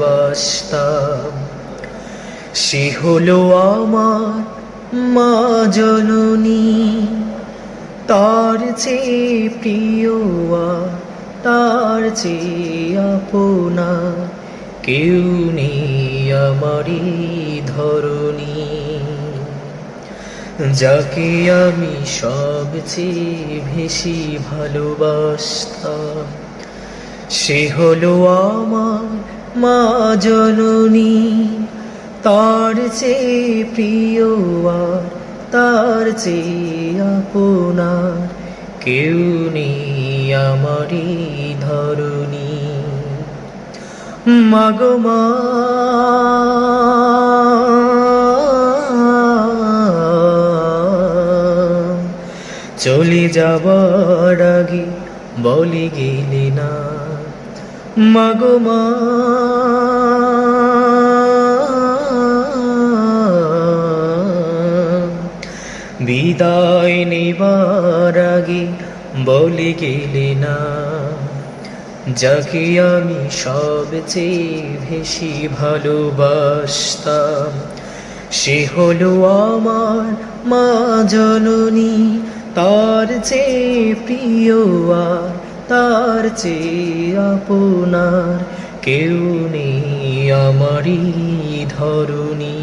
ভালোবাসতাম। সে হলো আমার মা জননী, তার চেয়ে প্রিয় আর তার চেয়ে আপনা কেউ নেই আমারই ধরণী। যাকে আমি সবচেয়ে বেশি ভালোবাসতাম, সে হলো আমার মা জননী, তার চেয়ে প্রিয় আর তার চেয়ে আপনা কেউ নেই আমারই ধরণী। মাগো মা, চলে যাবার আগে বলে গেলে না, মাগো মা, বিদায় নেবার আগে বলে গেলে না, যাকে আমি সবচেয়ে বেশি ভালোবাসতাম, সে হলো আমার মা জননী, তার চেয়ে প্রিয় আর তার চেয়ে আপনার কেউ নেই আমারই ধরণী।